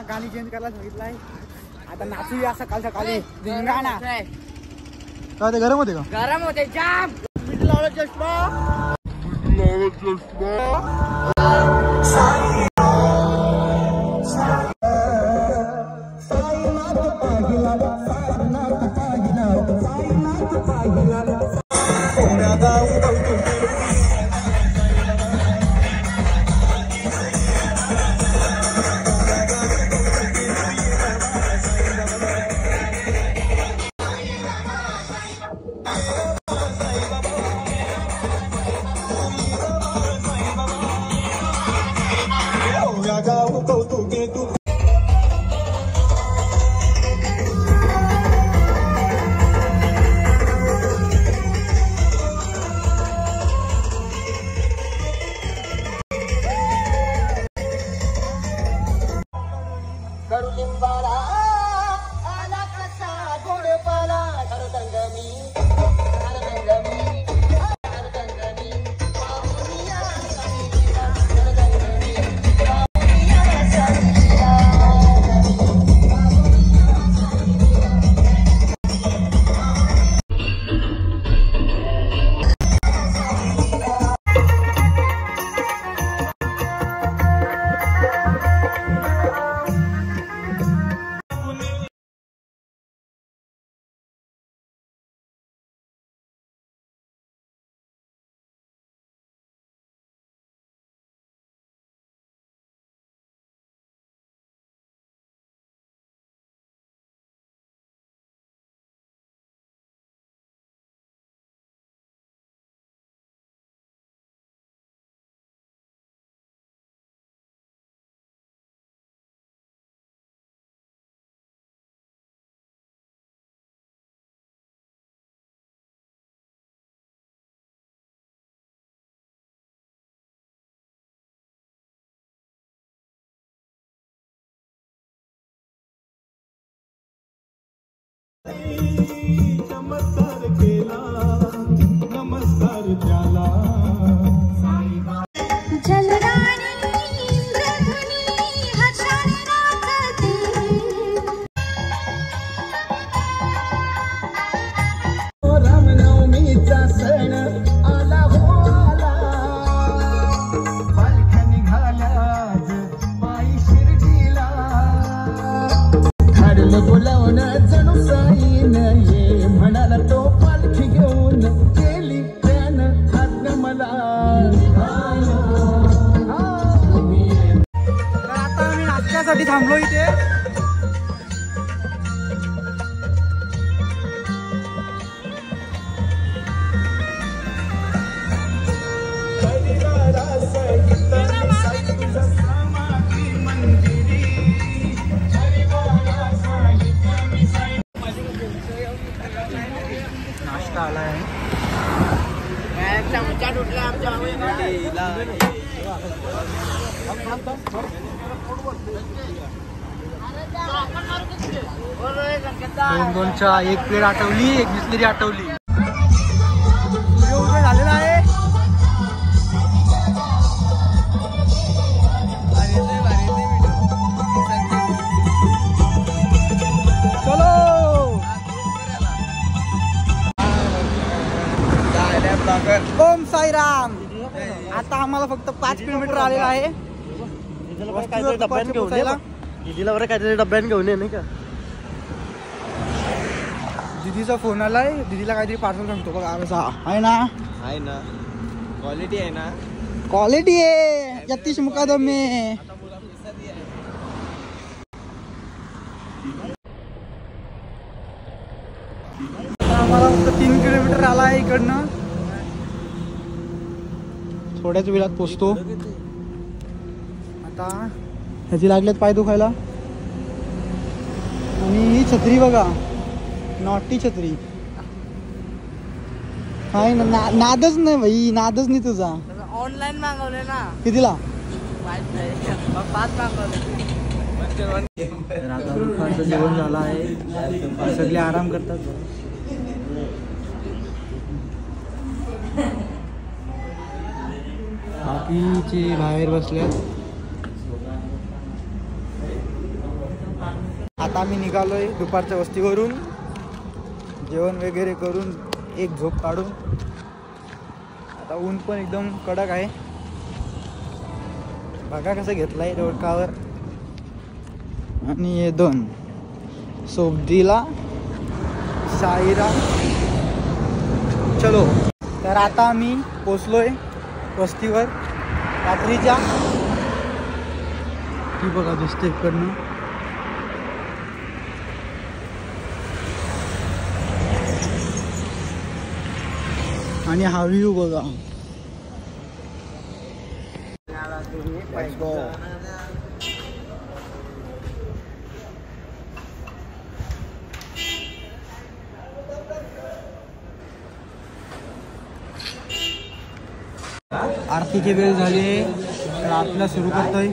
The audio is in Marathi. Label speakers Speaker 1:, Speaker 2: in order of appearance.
Speaker 1: गाणी चेंज करायला सांगितलंय आता नाचूया सकाळ सकाळी धिंगाणा का ते गरम होते का गरम होते जाम मीठ लावलं चष्मा नमस्कार केला नमस्कार त्याला जलराणी इंद्रधनी हर्षाने नाचते रामनवमीचा सण आला हो आला पालख्या निघाल्या पायी शिर्डीला धाडलं बोलावणं जणू साईन ये म्हणाला तो पालखी घेऊन गेली त्यान हात मला आता आम्ही नाश्त्यासाठी थांबलो इथे नाश्ता आला आहे दोन चा एक प्लेट आठवली एक बिस्लरी आठवली झालेला आहे ओम साईराम आता आम्हाला फक्त 5 किलोमीटर आलेला आहे
Speaker 2: दीदीला बरं काहीतरी डब्यान घेऊन ये नाही का
Speaker 1: दीदीचा फोन आलाय दीदीला काहीतरी पार्सल सांगतो बघा आहे ना
Speaker 2: क्वालिटी आहे ना
Speaker 1: क्वालिटी आहे यतीश मुकादमे. आम्हाला फक्त 3 किलोमीटर आला आहे इकडनं. थोड्याच वेळात पोचतो. आता ह्याची लागलेत पाय दुखायला. आणि ही छत्री बघा, नॉटी छत्री. काय नादच नाही भाई, नादच नाही तुझा.
Speaker 2: ऑनलाईन मागवले ना.
Speaker 1: कितीला?
Speaker 2: 5 मागवले.
Speaker 1: तर आता दुपारचं जेवण झालं आहे. सगळे आराम करतात. बाकीचे बाहेर बसल्यात. आता आम्ही निघालोय दुपारच्या वस्तीवरून. जेवण वगैरे करून एक झोप काढून. आता ऊन पण एकदम कडक आहे. बघा कसं घेतलाय डोकावर. आणि हे 2 सोबतीला साईरा. चलो. तर आता आम्ही पोचलोय वस्तीवर रात्रीच्या. ती बघा दिसते इकडनं. आणि हा व्ह्यू बघा. आरतीची वेळ झाली, तर आरतीला सुरू करतोय.